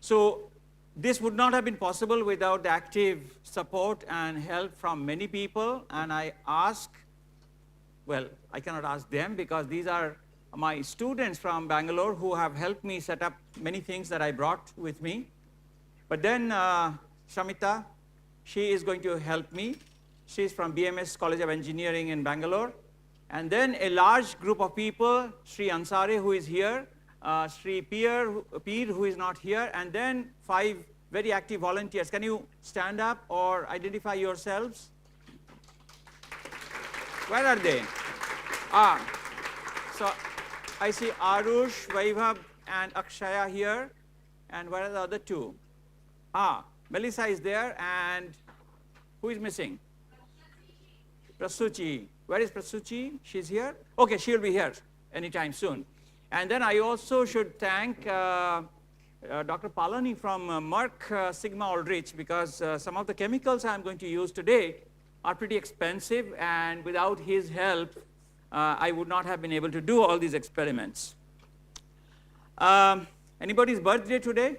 So this would not have been possible without the active support and help from many people, and I ask, well, I cannot ask them because these are my students from Bangalore who have helped me set up many things that I brought with me. But then Shamita, she is going to help me. She is from BMS College of Engineering in Bangalore. And then a large group of people, Sri Ansari, who is here, Sri Peer, who is not here, and then 5 very active volunteers. Can you stand up or identify yourselves? Where are they? So I see Arush, Vaibhav, and Akshaya here. And where are the other 2? Melissa is there, and who is missing? Prasuchi. Where is Prasuchi? She's here? Okay, she'll be here anytime soon. And then I also should thank Dr. Palani from Merck Sigma Aldrich, because some of the chemicals I'm going to use today are pretty expensive, and without his help, I would not have been able to do all these experiments. Anybody's birthday today?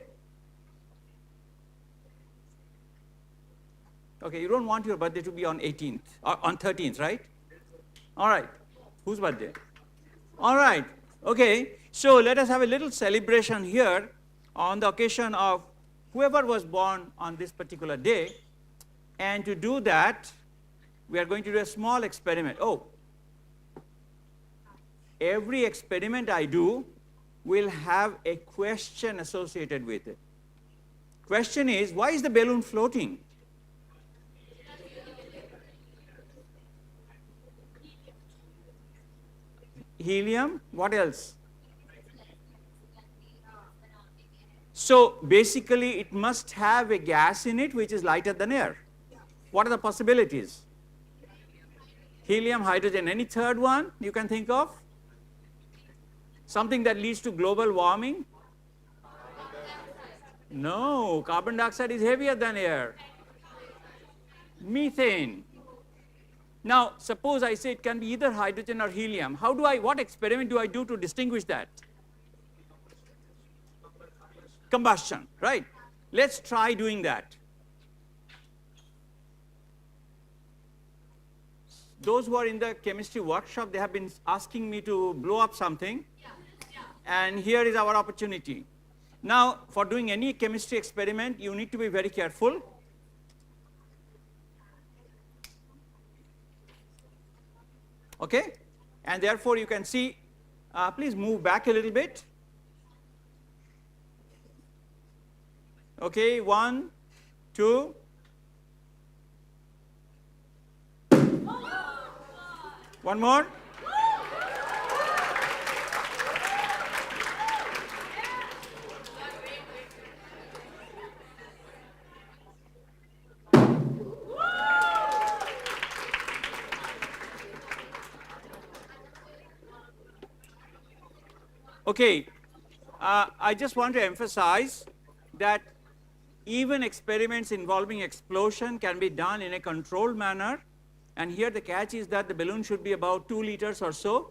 Okay, you don't want your birthday to be on 18th, or on 13th, right? All right. Whose birthday? All right. Okay, so let us have a little celebration here on the occasion of whoever was born on this particular day. And to do that, we are going to do a small experiment. Every experiment I do will have a question associated with it. Question is, why is the balloon floating? Helium, what else? So basically it must have a gas in it which is lighter than air. What are the possibilities? Helium, hydrogen, any third one you can think of? Something that leads to global warming? No, carbon dioxide is heavier than air. Methane. Now, suppose I say it can be either hydrogen or helium. What experiment do I do to distinguish that? Combustion, right? Let's try doing that. Those who are in the chemistry workshop, they have been asking me to blow up something. And here is our opportunity. Now, for doing any chemistry experiment, you need to be very careful. Okay? And therefore, you can see, please move back a little bit. Okay, 1, 2. One more. Okay, I just want to emphasize that even experiments involving explosion can be done in a controlled manner. And here the catch is that the balloon should be about 2 liters or so,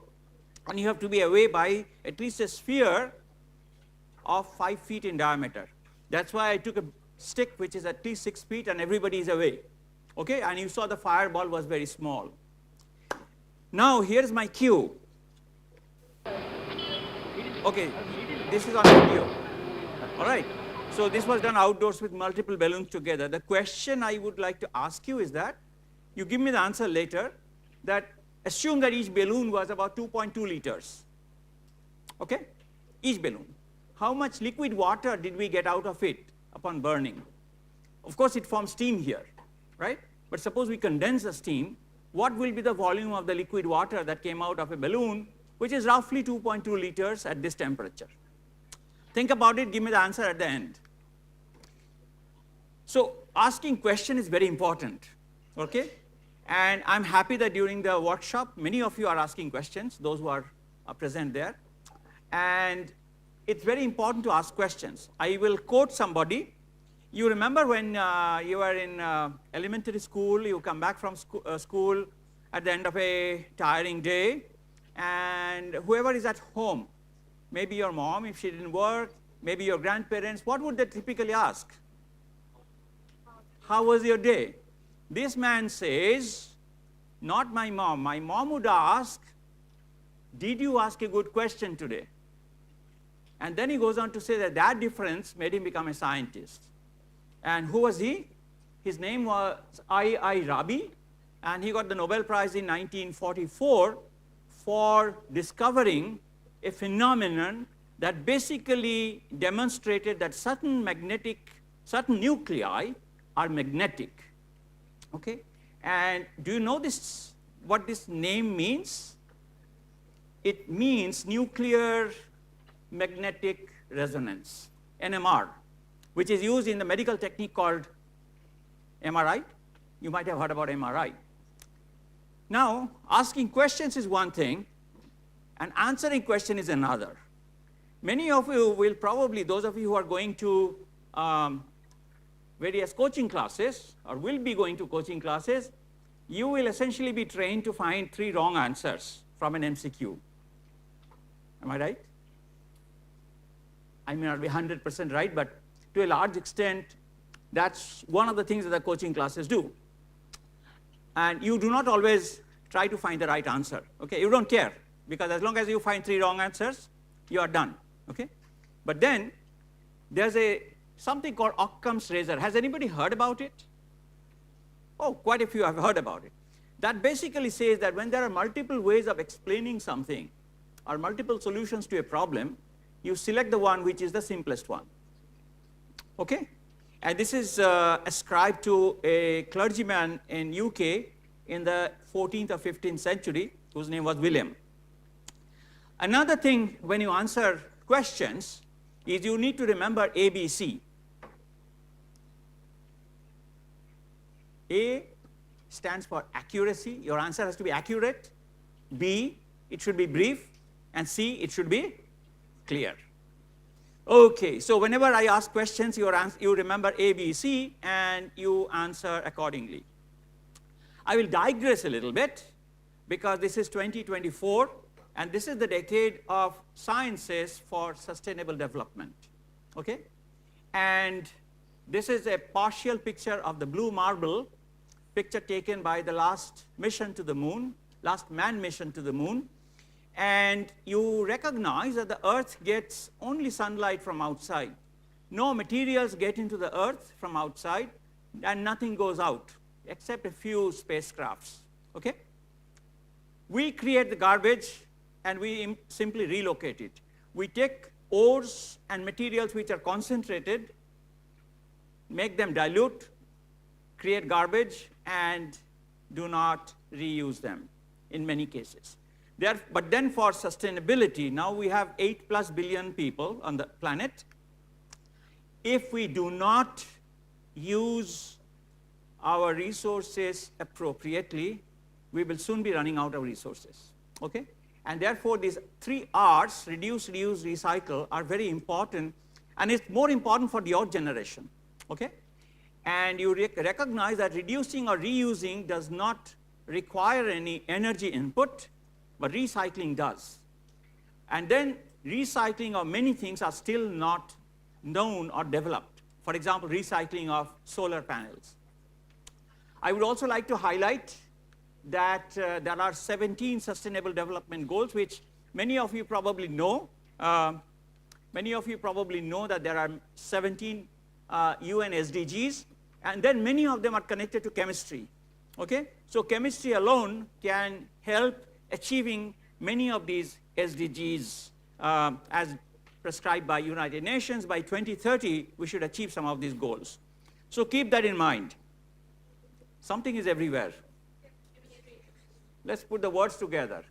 and you have to be away by at least a sphere of 5 feet in diameter. That's why I took a stick which is at least 6 feet and everybody is away. Okay, and you saw the fireball was very small. Now here's my cue. Okay, this is on video. All right. So this was done outdoors with multiple balloons together. The question I would like to ask you is that, you give me the answer later, that assume that each balloon was about 2.2 liters. Okay? Each balloon. How much liquid water did we get out of it upon burning? Of course, it forms steam here, right? But suppose we condense the steam, what will be the volume of the liquid water that came out of a balloon, which is roughly 2.2 liters at this temperature? Think about it, give me the answer at the end. So asking question is very important, okay? And I'm happy that during the workshop, many of you are asking questions, those who are present there. And it's very important to ask questions. I will quote somebody. You remember when you were in elementary school, you come back from school at the end of a tiring day, and whoever is at home, maybe your mom, if she didn't work, maybe your grandparents, what would they typically ask? How was your day? This man says, not my mom. My mom would ask, did you ask a good question today? And then he goes on to say that that difference made him become a scientist. And who was he? His name was I. Rabi, and he got the Nobel Prize in 1944 for discovering a phenomenon that basically demonstrated that certain nuclei are magnetic. Okay? And do you know this, what this name means? It means nuclear magnetic resonance, NMR, which is used in the medical technique called MRI. You might have heard about MRI. Now, asking questions is one thing, and answering question is another. Many of you will probably, those of you who are going to various coaching classes, or will be going to coaching classes, you will essentially be trained to find 3 wrong answers from an MCQ. Am I right? I may not be 100% right, but to a large extent, that's one of the things that the coaching classes do. And you do not always try to find the right answer. Okay? You don't care, because as long as you find 3 wrong answers, you are done. Okay? But then there's something called Occam's razor. Has anybody heard about it? Oh, quite a few have heard about it. That basically says that when there are multiple ways of explaining something, or multiple solutions to a problem, you select the one which is the simplest one. Okay? And this is ascribed to a clergyman in UK in the 14th or 15th century, whose name was William. Another thing when you answer questions is you need to remember ABC. A stands for accuracy. Your answer has to be accurate. B, it should be brief. And C, it should be clear. Okay, so whenever I ask questions, you remember A, B, C, and you answer accordingly. I will digress a little bit, because this is 2024, and this is the decade of sciences for sustainable development. Okay? And this is a partial picture of the blue marble, picture taken by the last mission to the moon, last manned mission to the moon. And you recognize that the Earth gets only sunlight from outside. No materials get into the Earth from outside, and nothing goes out, except a few spacecrafts. Okay? We create the garbage, and we simply relocate it. We take ores and materials which are concentrated, make them dilute, create garbage, and do not reuse them in many cases. But then for sustainability, now we have 8+ billion people on the planet. If we do not use our resources appropriately, we will soon be running out of resources. Okay? And therefore, these 3 R's, reduce, reuse, recycle, are very important, and it's more important for your generation. Okay? And you recognize that reducing or reusing does not require any energy input, but recycling does. And then recycling of many things are still not known or developed. For example, recycling of solar panels. I would also like to highlight that there are 17 Sustainable Development Goals, which many of you probably know. Many of you probably know that there are 17 UN SDGs, and then many of them are connected to chemistry. Okay? So chemistry alone can help achieving many of these SDGs as prescribed by United Nations. By 2030, we should achieve some of these goals. So keep that in mind. Something is everywhere. Let's put the words together.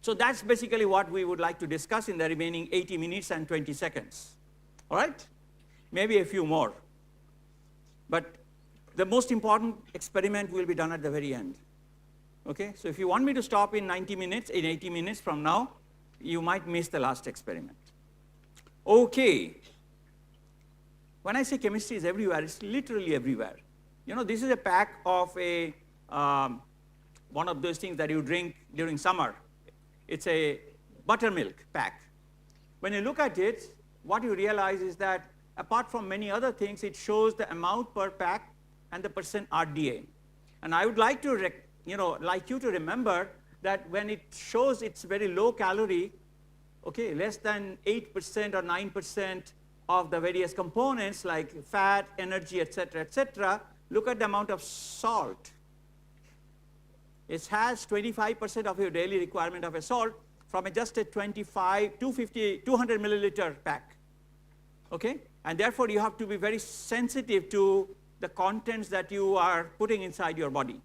So that's basically what we would like to discuss in the remaining 80 minutes and 20 seconds. All right? Maybe a few more. But the most important experiment will be done at the very end. Okay? So if you want me to stop in 80 minutes from now, you might miss the last experiment. Okay. When I say chemistry is everywhere, it's literally everywhere. You know, this is a pack of one of those things that you drink during summer. It's a buttermilk pack. when you look at it, what you realize is that apart from many other things, it shows the amount per pack and the percent RDA. And I would like to, like you to remember that when it shows it's very low calorie, okay, less than 8% or 9% of the various components like fat, energy, etc., look at the amount of salt. It has 25% of your daily requirement of a salt from just a 200 milliliter pack, okay? And therefore, you have to be very sensitive to the contents that you are putting inside your body.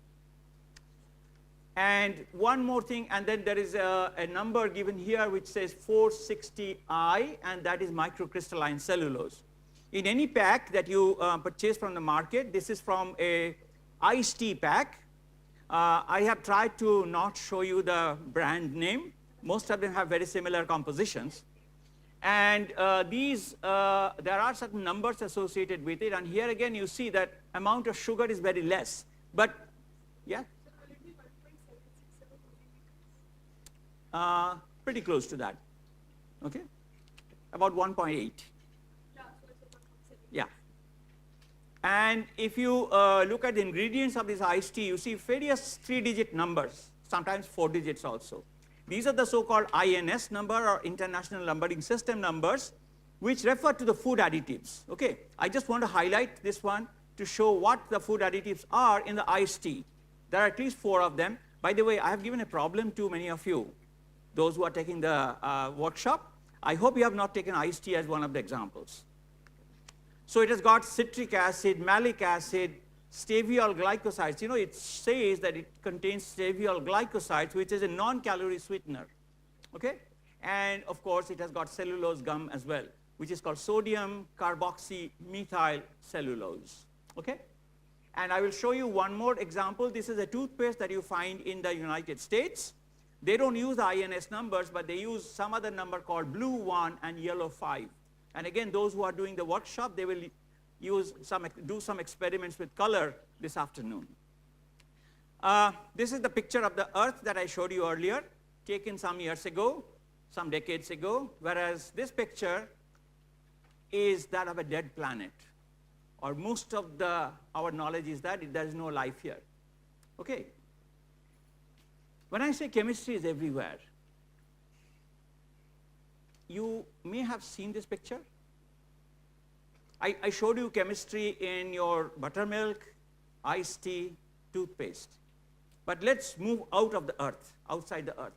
And one more thing, and then there is a number given here which says 460I, and that is microcrystalline cellulose. In any pack that you purchase from the market, this is from a iced tea pack. I have tried to not show you the brand name. Most of them have very similar compositions. And there are certain numbers associated with it. And here again, you see that amount of sugar is very less. But, yeah? Pretty close to that, okay? About 1.8. Yeah. And if you look at the ingredients of this iced tea, you see various 3-digit numbers, sometimes 4 digits also. These are the so-called INS number, or International Numbering System numbers, which refer to the food additives, okay? I just want to highlight this one to show what the food additives are in the iced tea. There are at least 4 of them. By the way, I have given a problem to many of you, those who are taking the workshop. I hope you have not taken iced tea as one of the examples. So it has got citric acid, malic acid, steviol glycosides. You know, it says that it contains steviol glycosides, which is a non-calorie sweetener, okay? And of course, it has got cellulose gum as well, which is called sodium carboxymethyl cellulose, okay? And I will show you one more example. This is a toothpaste that you find in the United States. They don't use the INS numbers, but they use some other number called blue 1 and yellow 5. And again, those who are doing the workshop, they will do some experiments with color this afternoon. This is the picture of the Earth that I showed you earlier, taken some years ago, some decades ago, whereas this picture is that of a dead planet, or most of our knowledge is that there is no life here, okay? When I say chemistry is everywhere, you may have seen this picture. I showed you chemistry in your buttermilk, iced tea, toothpaste. But let's move out of the Earth, outside the Earth.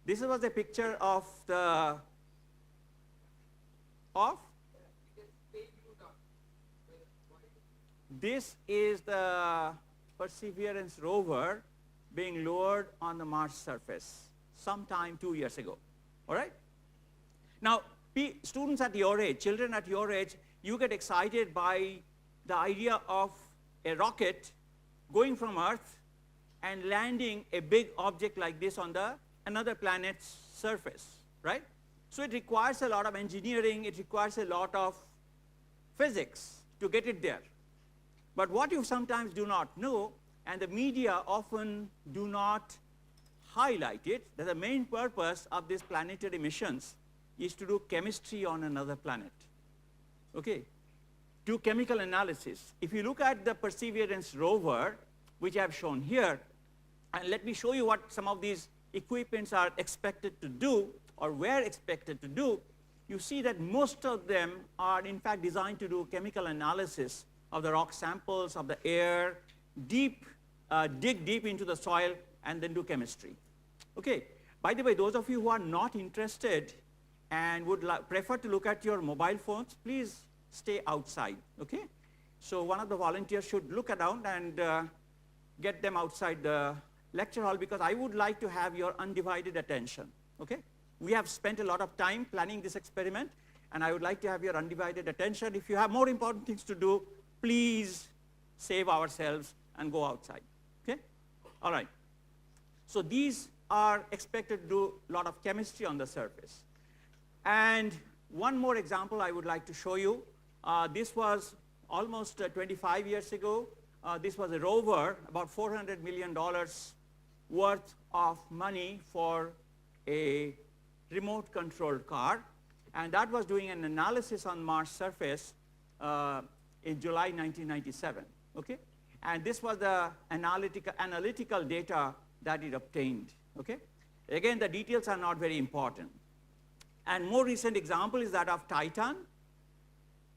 This was a picture of this is the Perseverance rover being lowered on the Mars surface sometime 2 years ago, all right? Now, students at your age, children at your age, you get excited by the idea of a rocket going from Earth and landing a big object like this on another planet's surface, right? So it requires a lot of engineering, it requires a lot of physics to get it there. But what you sometimes do not know, and the media often do not highlight it, that the main purpose of these planetary missions is to do chemistry on another planet, okay? Do chemical analysis. If you look at the Perseverance rover, which I have shown here, and let me show you what some of these equipments are expected to do, or were expected to do, you see that most of them are in fact designed to do chemical analysis of the rock samples, of the air, dig deep into the soil, and then do chemistry, okay? By the way, those of you who are not interested and would prefer to look at your mobile phones, please stay outside, okay? So one of the volunteers should look around and get them outside the lecture hall, because I would like to have your undivided attention, okay? We have spent a lot of time planning this experiment, and I would like to have your undivided attention. If you have more important things to do, please save ourselves and go outside, okay? All right. So these are expected to do a lot of chemistry on the surface. And one more example I would like to show you. This was almost 25 years ago. This was a rover, about $400 million worth of money for a remote controlled car. And that was doing an analysis on Mars surface in July 1997, okay? And this was the analytical data that it obtained, okay? Again, the details are not very important. And more recent example is that of Titan.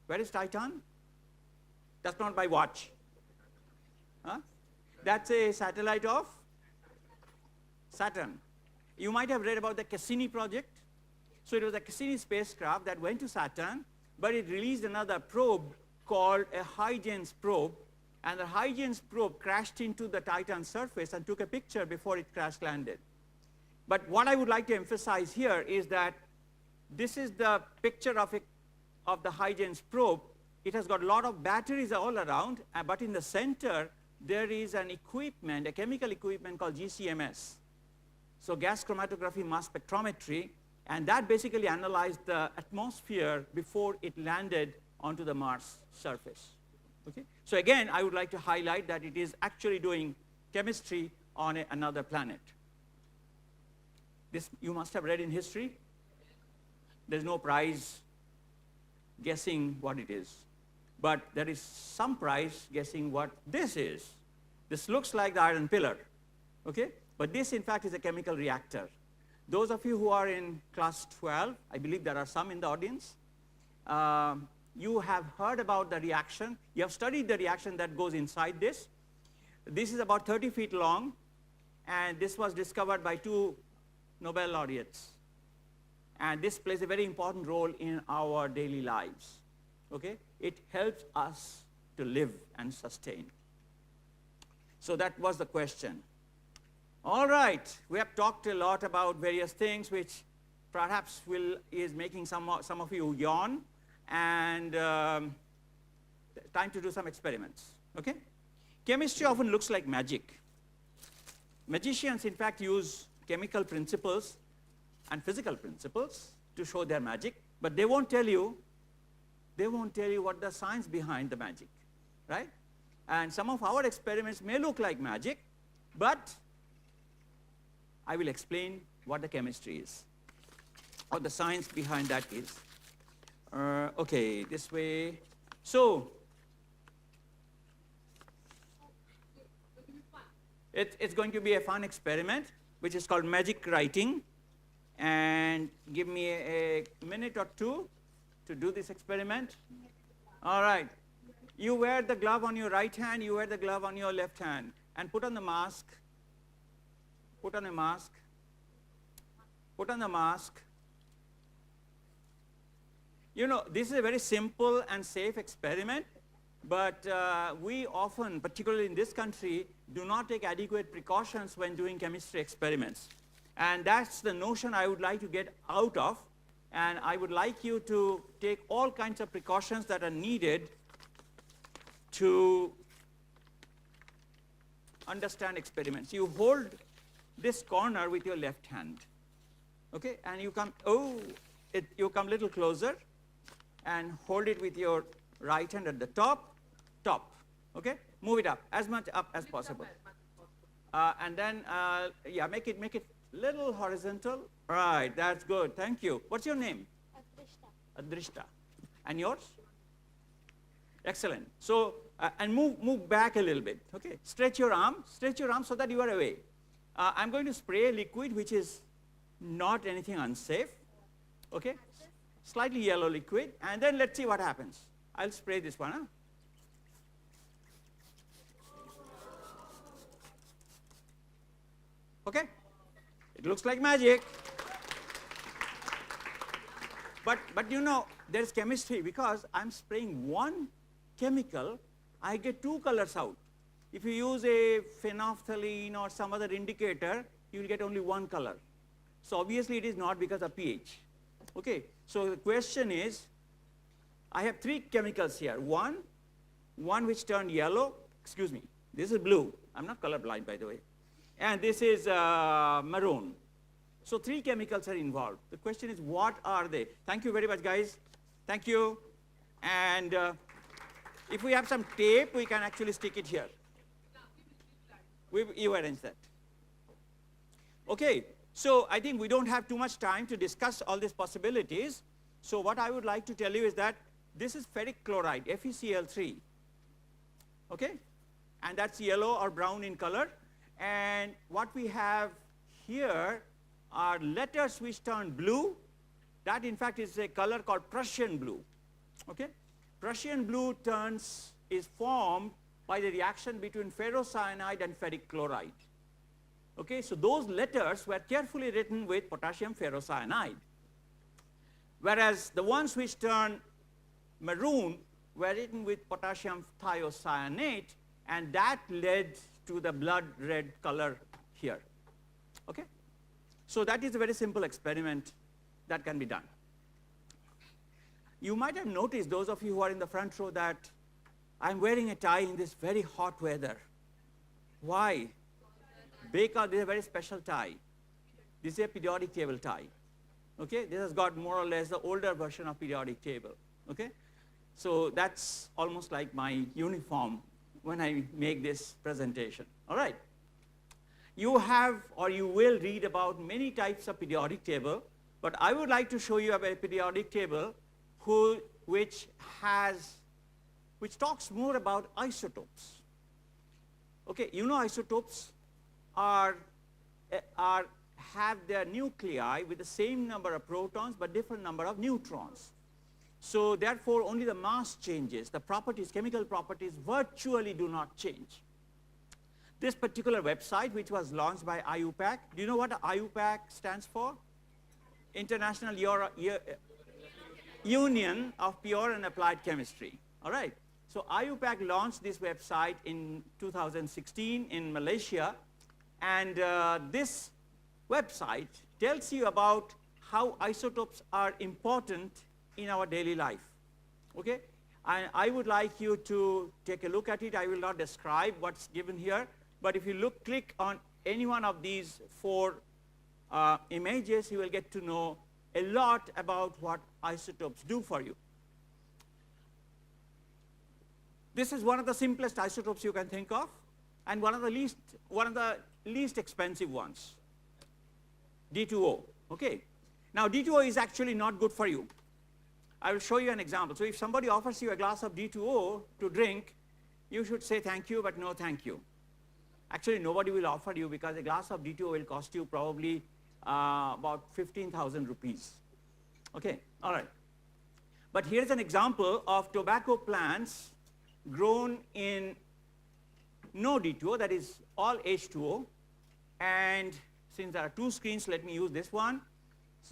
Where is Titan? That's not my watch. Huh? That's a satellite of Saturn. You might have read about the Cassini project. So it was a Cassini spacecraft that went to Saturn, but it released another probe called a Huygens probe, and the Huygens probe crashed into the Titan surface and took a picture before it crash landed. But what I would like to emphasize here is that this is the picture of the Huygens probe. It has got a lot of batteries all around, but in the center there is an equipment, a chemical equipment called GCMS. So gas chromatography mass spectrometry, and that basically analyzed the atmosphere before it landed onto the Mars surface. Okay? So again, I would like to highlight that it is actually doing chemistry on another planet. This you must have read in history. There's no prize guessing what it is. But there is some prize guessing what this is. This looks like the iron pillar, okay? But this, in fact, is a chemical reactor. Those of you who are in class 12, I believe there are some in the audience, you have heard about the reaction. You have studied the reaction that goes inside this. This is about 30 feet long, and this was discovered by 2 Nobel laureates. And this plays a very important role in our daily lives, okay? It helps us to live and sustain. So that was the question. All right, we have talked a lot about various things which perhaps is making some of you yawn, and time to do some experiments, okay? Chemistry often looks like magic. Magicians, in fact, use chemical principles and physical principles to show their magic, but they won't tell you what the science behind the magic, right? And some of our experiments may look like magic, but I will explain what the chemistry is, what the science behind that is. Okay, this way. So, it's going to be a fun experiment, which is called magic writing. And give me a minute or two to do this experiment. All right. You wear the glove on your right hand, you wear the glove on your left hand, and put on the mask. Put on a mask. Put on the mask. You know, this is a very simple and safe experiment, but we often, particularly in this country, do not take adequate precautions when doing chemistry experiments. And that's the notion I would like to get out of, and I would like you to take all kinds of precautions that are needed to understand experiments. You hold this corner with your left hand, okay? And you come, you come a little closer and hold it with your right hand at the top, okay? Move it up, as much up as possible. And then, yeah, make it little horizontal. Right, that's good, thank you. What's your name? Adrishta. Adrishta. And yours? Excellent. So, and move back a little bit, okay? Stretch your arm so that you are away. I'm going to spray a liquid which is not anything unsafe, okay? Slightly yellow liquid, and then let's see what happens. I'll spray this one, huh? Okay? It looks like magic. But you know, there's chemistry, because I'm spraying one chemical, I get 2 colors out. If you use a phenolphthalein or some other indicator, you will get only 1 color. So obviously it is not because of pH. Okay, so the question is, I have 3 chemicals here. One which turned yellow, excuse me, this is blue. I'm not colorblind, by the way. And this is maroon. So 3 chemicals are involved. The question is, what are they? Thank you very much, guys. Thank you. And if we have some tape, we can actually stick it here. You arrange that. Okay, so I think we don't have too much time to discuss all these possibilities. So what I would like to tell you is that this is ferric chloride, FeCl3, okay? And that's yellow or brown in color. And what we have here are letters which turn blue. That in fact is a color called Prussian blue, okay? Prussian blue is formed by the reaction between ferrocyanide and ferric chloride. Okay, so those letters were carefully written with potassium ferrocyanide, whereas the ones which turn maroon were written with potassium thiocyanate, and that led to the blood red color here. Okay? So that is a very simple experiment that can be done. You might have noticed, those of you who are in the front row, that I'm wearing a tie in this very hot weather. Why? Because this is a very special tie. This is a periodic table tie. Okay? This has got more or less the older version of periodic table. Okay? So that's almost like my uniform when I make this presentation. All right? You have or you will read about many types of periodic table, but I would like to show you a periodic table which talks more about isotopes. Okay, you know isotopes have their nuclei with the same number of protons but different number of neutrons. So therefore only the mass changes, the properties, chemical properties virtually do not change. This particular website, which was launched by IUPAC, do you know what IUPAC stands for? International Union of Pure and Applied Chemistry. All right. So IUPAC launched this website in 2016 in Malaysia, and this website tells you about how isotopes are important in our daily life. Okay? I would like you to take a look at it. I will not describe what's given here, but if you click on any one of these four images, you will get to know a lot about what isotopes do for you. This is one of the simplest isotopes you can think of, and one of the least expensive ones, D2O. Okay. Now D2O is actually not good for you. I will show you an example. So if somebody offers you a glass of D2O to drink, you should say thank you, but no thank you. Actually, nobody will offer you, because a glass of D2O will cost you probably about 15,000 rupees. Okay, all right. But here's an example of tobacco plants grown in no D2O, that is all H2O. And since there are two screens, let me use this one.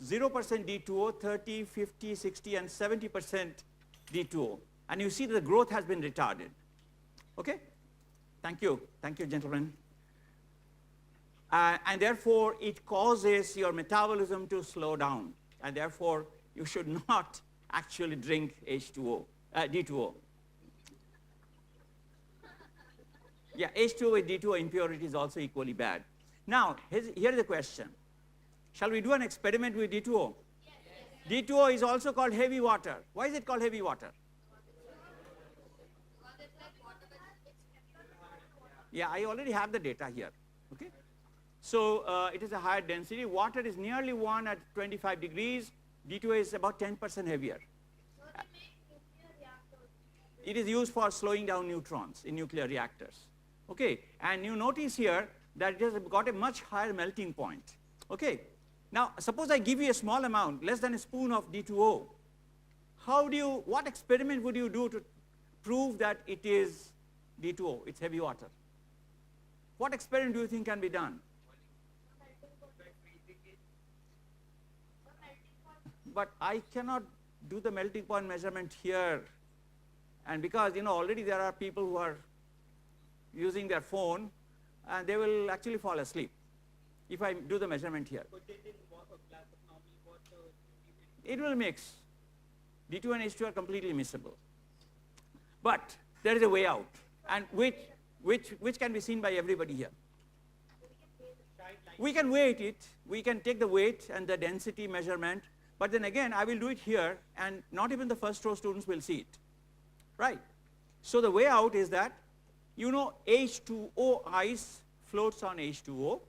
0% D2O, 30, 50, 60, and 70% D2O. And you see that the growth has been retarded. Okay? Thank you. Thank you, gentlemen. And therefore, it causes your metabolism to slow down. And therefore, you should not actually drink H2O, D2O. Yeah, H2O with D2O impurity is also equally bad. Now, here's the question. Shall we do an experiment with D2O? Yes. D2O is also called heavy water. Why is it called heavy water? Yeah, I already have the data here. Okay. So it is a higher density. Water is nearly 1 at 25 degrees. D2O is about 10% heavier. It is used for slowing down neutrons in nuclear reactors. Okay. And you notice here that it has got a much higher melting point. Okay. Now, suppose I give you a small amount, less than a spoon of D2O. What experiment would you do to prove that it is D2O, it's heavy water? What experiment do you think can be done? But I cannot do the melting point measurement here. And because, already there are people who are using their phone, and they will actually fall asleep if I do the measurement here. It will mix. D2 and H2 are completely miscible. But there is a way out, and which can be seen by everybody here. We can weight it. We can take the weight and the density measurement, but then again, I will do it here, and not even the first row students will see it. Right? So the way out is that, H2O ice floats on H2O.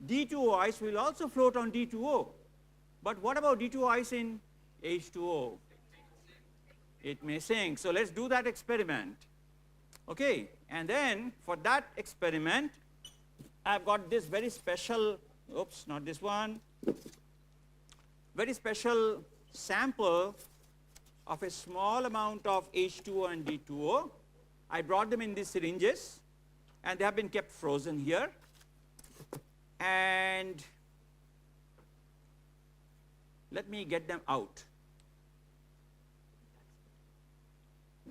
D2O ice will also float on D2O. But what about D2O ice in H2O. It may sink. So let's do that experiment. Okay, and then for that experiment, I've got this very special, oops, not this one, very special sample of a small amount of H2O and D2O. I brought them in these syringes, and they have been kept frozen here. And let me get them out.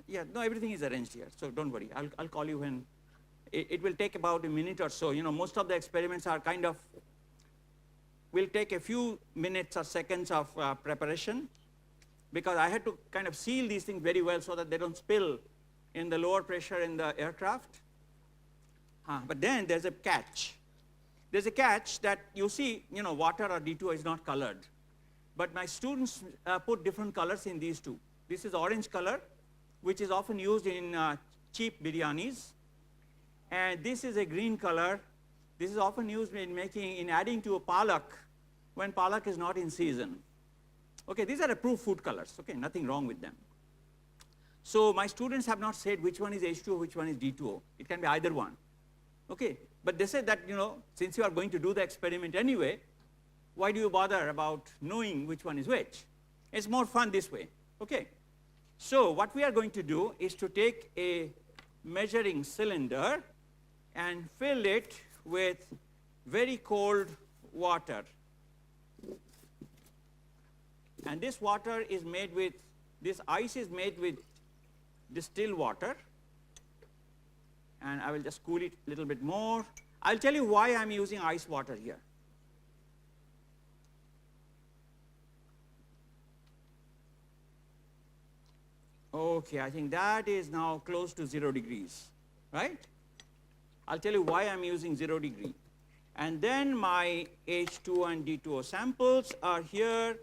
Yeah, no, everything is arranged here, so don't worry. I'll call you when. It will take about a minute or so. You know, most of the experiments are kind of, will take a few minutes or seconds of preparation, because I had to kind of seal these things very well so that they don't spill in the lower pressure in the aircraft. But then there's a catch. There's a catch that you see, you know, water or D2O is not colored. But my students put different colors in these two. This is orange color, which is often used in cheap biryanis. And this is a green color. This is often used in adding to a palak when palak is not in season. Okay, these are approved food colors. Okay, nothing wrong with them. So my students have not said which one is H2O, which one is D2O. It can be either one. Okay, but they said that, you know, since you are going to do the experiment anyway, why do you bother about knowing which one is which? It's more fun this way. Okay, so what we are going to do is to take a measuring cylinder and fill it with very cold water. And this water is made with, this ice is made with distilled water. And I will just cool it a little bit more. I'll tell you why I'm using ice water here. Okay, I think that is now close to 0 degrees, right? I'll tell you why I'm using 0 degree. And then my H2O and D2O samples are here.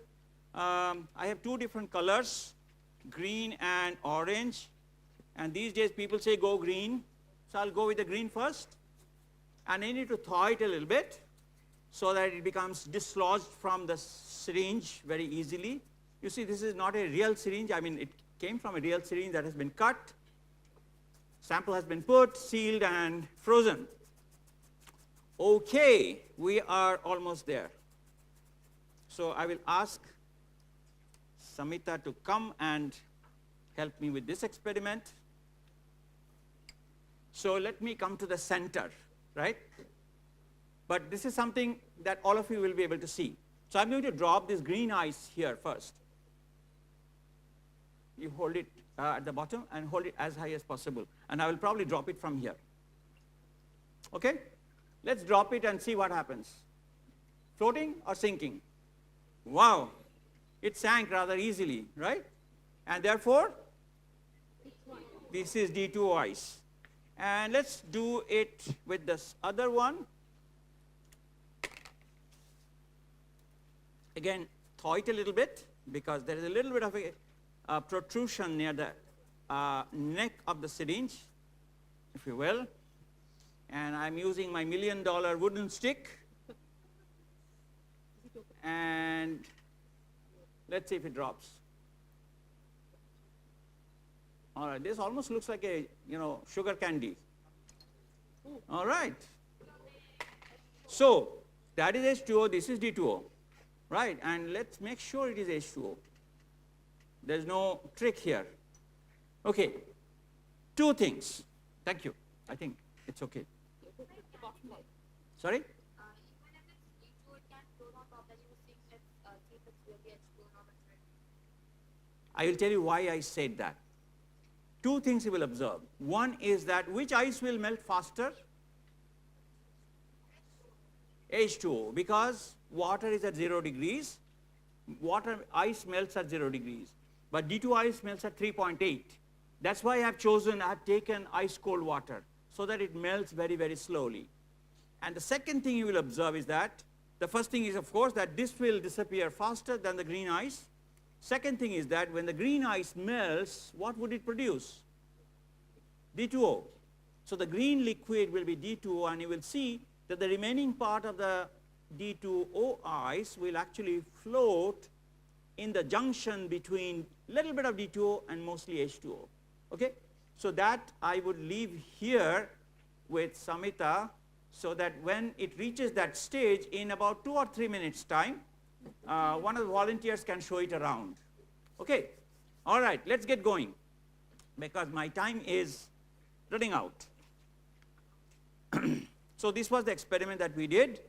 I have two different colors, green and orange. And these days people say go green. So I'll go with the green first. And I need to thaw it a little bit so that it becomes dislodged from the syringe very easily. You see, this is not a real syringe. I mean, it came from a real syringe that has been cut. Sample has been put, sealed, and frozen. Okay, we are almost there. So I will ask Samita to come and help me with this experiment. So let me come to the center, right? But this is something that all of you will be able to see. So I'm going to drop this green ice here first. You hold it at the bottom and hold it as high as possible. And I will probably drop it from here. Okay? Let's drop it and see what happens. Floating or sinking? Wow. It sank rather easily, right? And therefore, this is D2O ice. And let's do it with this other one. Again, thaw it a little bit because there is a little bit of a protrusion near the neck of the syringe, if you will. And I'm using my $1 million wooden stick. And let's see if it drops. All right, this almost looks like a, sugar candy. All right. So that is H2O, this is D2O, right? And let's make sure it is H2O. There's no trick here. Okay, two things. Thank you. I think it's okay. Sorry? I will tell you why I said that. Two things you will observe. One is that which ice will melt faster? H2O, because water is at 0 degrees. Ice melts at 0 degrees. But D2 ice melts at 3.8. That's why I have taken ice cold water so that it melts very, very slowly. And the second thing you will observe is that, the first thing is of course that this will disappear faster than the green ice. Second thing is that when the green ice melts, what would it produce? D2O. So the green liquid will be D2O, and you will see that the remaining part of the D2O ice will actually float in the junction between little bit of D2O and mostly H2O. Okay? So that I would leave here with Samita, so that when it reaches that stage in about 2 or 3 minutes time, one of the volunteers can show it around. Okay? All right, let's get going, because my time is running out. So this was the experiment that we did.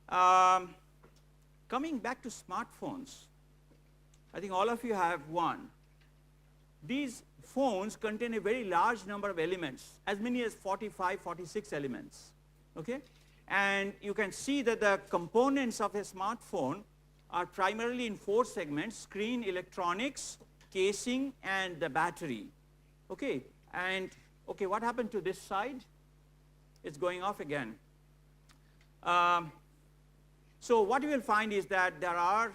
Coming back to smartphones, I think all of you have one. These phones contain a very large number of elements, as many as 45, 46 elements. Okay? And you can see that the components of a smartphone are primarily in 4 segments: screen, electronics, casing, and the battery. Okay? And okay, what happened to this side? It's going off again. So what you will find is that there are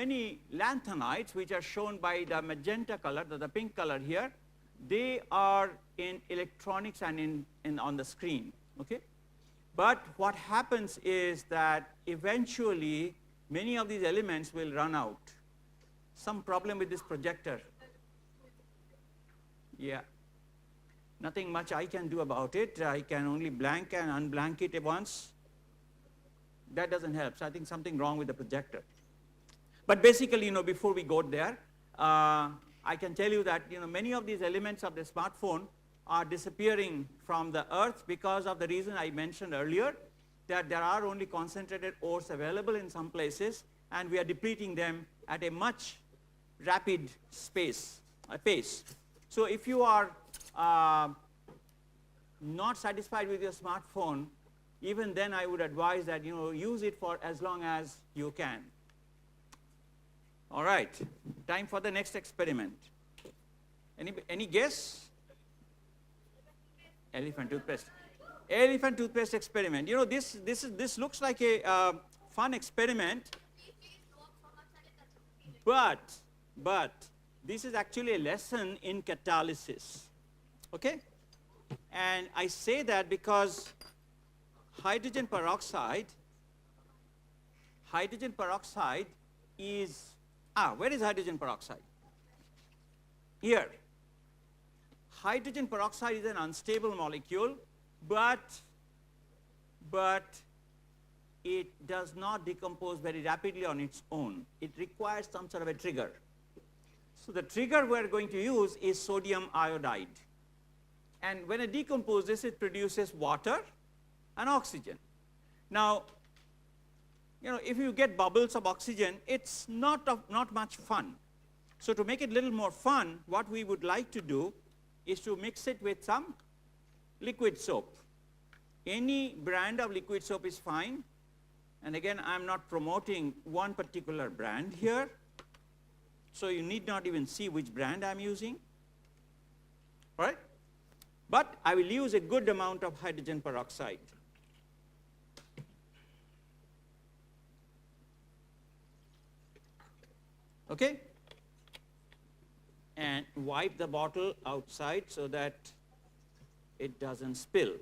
many lanthanides, which are shown by the magenta color, the pink color here. They are in electronics and on the screen. Okay? But what happens is that eventually many of these elements will run out. Some problem with this projector. Yeah. Nothing much I can do about it. I can only blank and unblank it once. That doesn't help. So I think something wrong with the projector. But basically, before we go there, I can tell you that many of these elements of the smartphone are disappearing from the earth because of the reason I mentioned earlier, that there are only concentrated ores available in some places, and we are depleting them at a much rapid pace. So if you are not satisfied with your smartphone, even then I would advise that use it for as long as you can. All right, time for the next experiment. Any guess? Elephant toothpaste. Elephant toothpaste experiment. This looks like a fun experiment, but this is actually a lesson in catalysis. Okay? And I say that because hydrogen peroxide is, where is hydrogen peroxide? Here. Hydrogen peroxide is an unstable molecule, but it does not decompose very rapidly on its own. It requires some sort of a trigger. So the trigger we're going to use is sodium iodide. And when it decomposes, it produces water and oxygen. Now, if you get bubbles of oxygen, it's not much fun. So to make it a little more fun, what we would like to do is to mix it with some liquid soap. Any brand of liquid soap is fine. And again, I'm not promoting one particular brand here, so you need not even see which brand I'm using. All right? But I will use a good amount of hydrogen peroxide. Okay? And wipe the bottle outside so that it doesn't spill.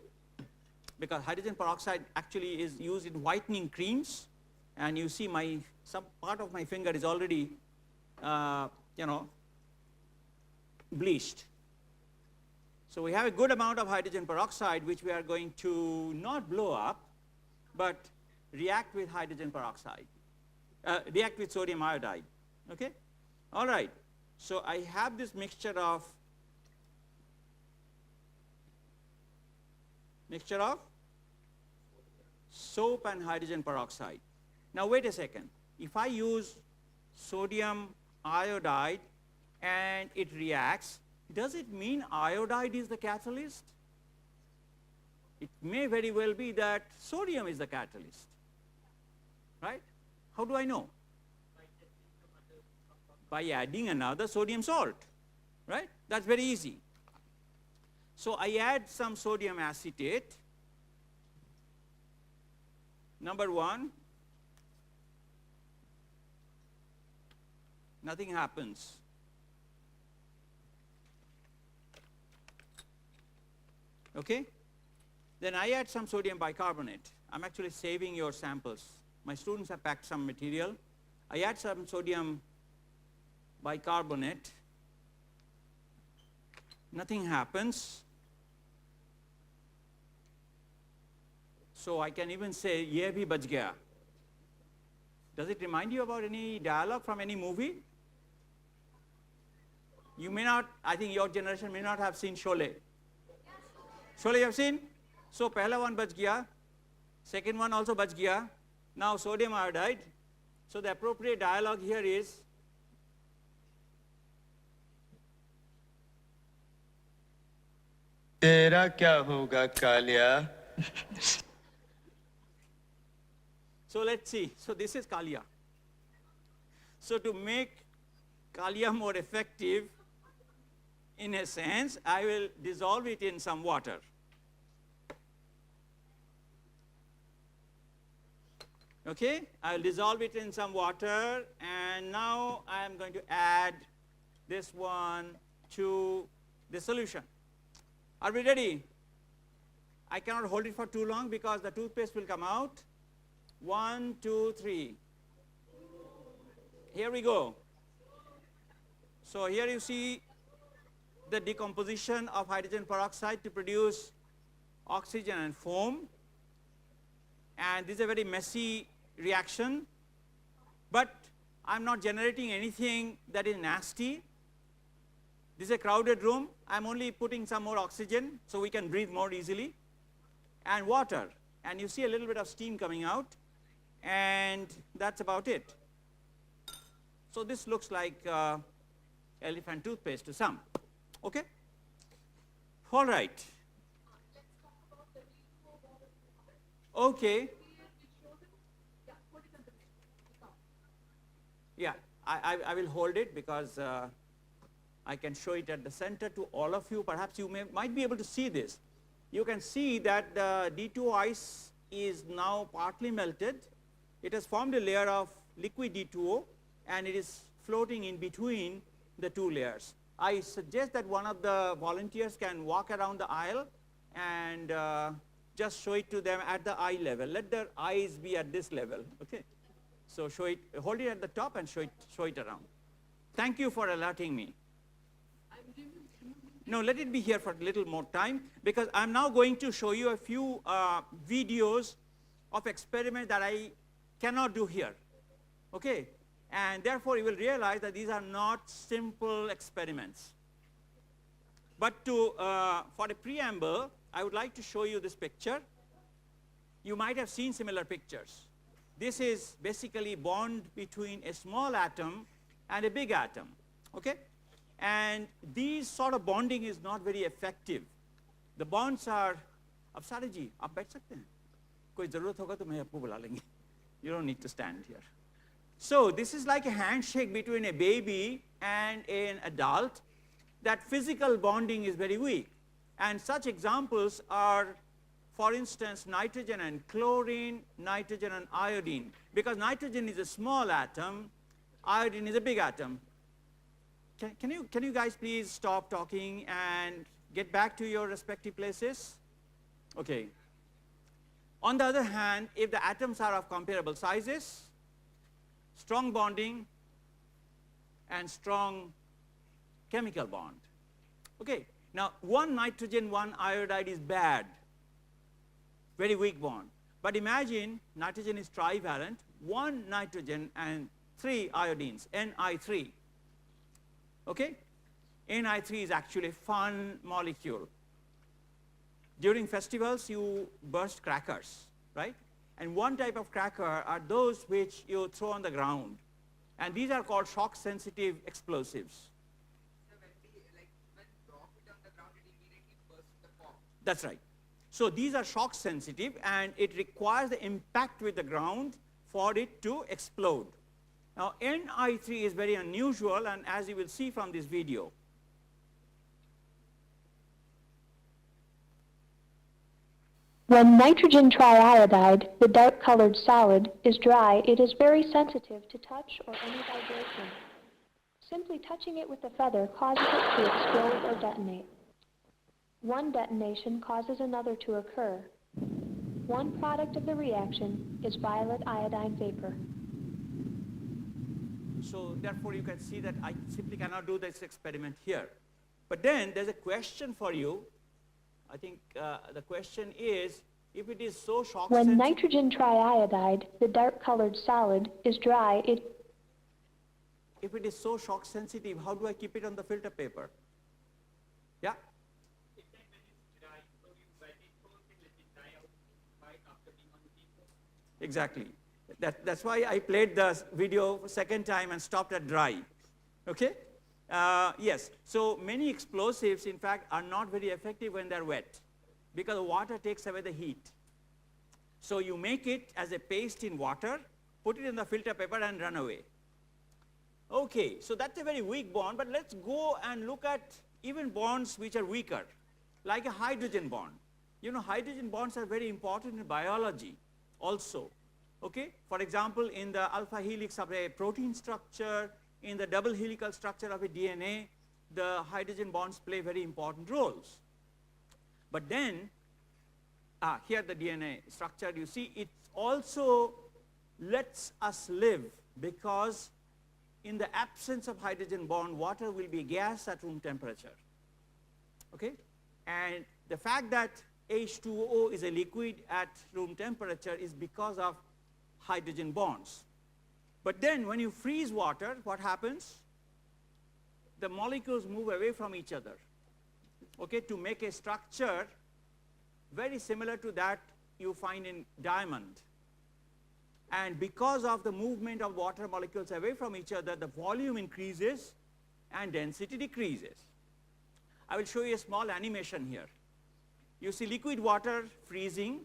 Because hydrogen peroxide actually is used in whitening creams, and you see some part of my finger is already, bleached. So we have a good amount of hydrogen peroxide, which we are going to not blow up, but react with hydrogen peroxide, react with sodium iodide. Okay? All right. So I have this mixture of soap and hydrogen peroxide. Now wait a second. If I use sodium iodide and it reacts, does it mean iodide is the catalyst? It may very well be that sodium is the catalyst. Right? How do I know? By adding another sodium salt, right? That's very easy. So I add some sodium acetate, number 1. Nothing happens. Okay? Then I add some sodium bicarbonate. I'm actually saving your samples. My students have packed some material. I add some sodium bicarbonate. Nothing happens. So I can even say, ye bhi bach gaya. Does it remind you about any dialogue from any movie? You may not, I think your generation may not have seen Sholay. Sholay you have seen? So pehla one bach gaya, second one also bach gaya. Now sodium iodide. So the appropriate dialogue here is, तेरा क्या होगा Kaliya? so let's see. So this is Kalia. So to make Kalia more effective, in a sense, I will dissolve it in some water. Okay, I'll dissolve it in some water, and now I am going to add this one to the solution. Are we ready? I cannot hold it for too long because the toothpaste will come out. 1, 2, 3. Here we go. So here you see the decomposition of hydrogen peroxide to produce oxygen and foam. And this is a very messy reaction, but I'm not generating anything that is nasty. This is a crowded room. I'm only putting some more oxygen so we can breathe more easily, and water. And you see a little bit of steam coming out, and that's about it. So this looks like elephant toothpaste to some. Okay? All right. Okay. Yeah, I will hold it because I can show it at the center to all of you. Perhaps you might be able to see this. You can see that the D2O ice is now partly melted. It has formed a layer of liquid D2O, and it is floating in between the two layers. I suggest that one of the volunteers can walk around the aisle and just show it to them at the eye level. Let their eyes be at this level, okay? So show it, hold it at the top and show it around. Thank you for alerting me. No, let it be here for a little more time, because I'm now going to show you a few videos of experiments that I cannot do here, okay? And therefore you will realize that these are not simple experiments. But for a preamble, I would like to show you this picture. You might have seen similar pictures. This is basically bond between a small atom and a big atom, okay? And these sort of bonding is not very effective. The bonds are, ab Sare ji, aap baith sakte hain? Koi zarurat hoga to main aapko bula lenge. You don't need to stand here. So this is like a handshake between a baby and an adult. That physical bonding is very weak. And such examples are, for instance, nitrogen and chlorine, nitrogen and iodine. Because nitrogen is a small atom, iodine is a big atom. Can you guys please stop talking and get back to your respective places? Okay. On the other hand, if the atoms are of comparable sizes, strong bonding and strong chemical bond. Okay. Now, one nitrogen, one iodide is bad, very weak bond. But imagine nitrogen is trivalent, one nitrogen and 3 iodines, Ni3. Okay? Ni3 is actually a fun molecule. During festivals, you burst crackers, right? And one type of cracker are those which you throw on the ground. And these are called shock-sensitive explosives. So when drop it on the ground, it immediately bursts the pop. That's right. So these are shock-sensitive, and it requires the impact with the ground for it to explode. Now, Ni3 is very unusual, and as you will see from this video. When nitrogen triiodide, the dark-colored solid, is dry, it is very sensitive to touch or any vibration. Simply touching it with a feather causes it to explode or detonate. One detonation causes another to occur. One product of the reaction is violet iodine vapor. So therefore you can see that I simply cannot do this experiment here. But then there's a question for you. I think the question is, if it is so shock When sensitive, nitrogen triiodide, the dark-colored solid, is dry, if it is so shock sensitive, how do I keep it on the filter paper? Yeah? Exactly. That's why I played the video second time and stopped at dry. Okay? Yes. So many explosives, in fact, are not very effective when they're wet because the water takes away the heat. So you make it as a paste in water, put it in the filter paper and run away. Okay, so that's a very weak bond, but let's go and look at even bonds which are weaker, like a hydrogen bond. You know, hydrogen bonds are very important in biology also. Okay? For example, in the alpha helix of a protein structure, in the double helical structure of a DNA, the hydrogen bonds play very important roles. But then, here the DNA structure, you see, it also lets us live because in the absence of hydrogen bond, water will be a gas at room temperature. Okay? And the fact that H2O is a liquid at room temperature is because of hydrogen bonds. But then when you freeze water, what happens? The molecules move away from each other, okay, to make a structure very similar to that you find in diamond. And because of the movement of water molecules away from each other, the volume increases and density decreases. I will show you a small animation here. You see liquid water freezing.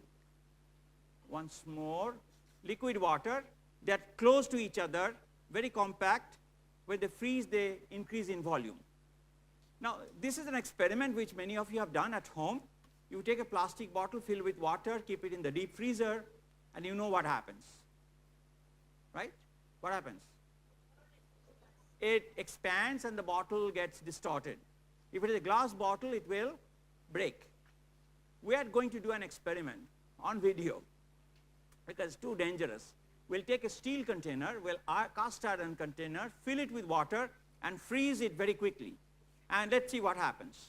Once more, liquid water, they're close to each other, very compact. When they freeze, they increase in volume. Now, this is an experiment which many of you have done at home. You take a plastic bottle filled with water, keep it in the deep freezer, and you know what happens. Right? What happens? It expands and the bottle gets distorted. If it is a glass bottle, it will break. We are going to do an experiment on video because it's too dangerous. We'll take a steel container, cast iron container, fill it with water and freeze it very quickly. And let's see what happens.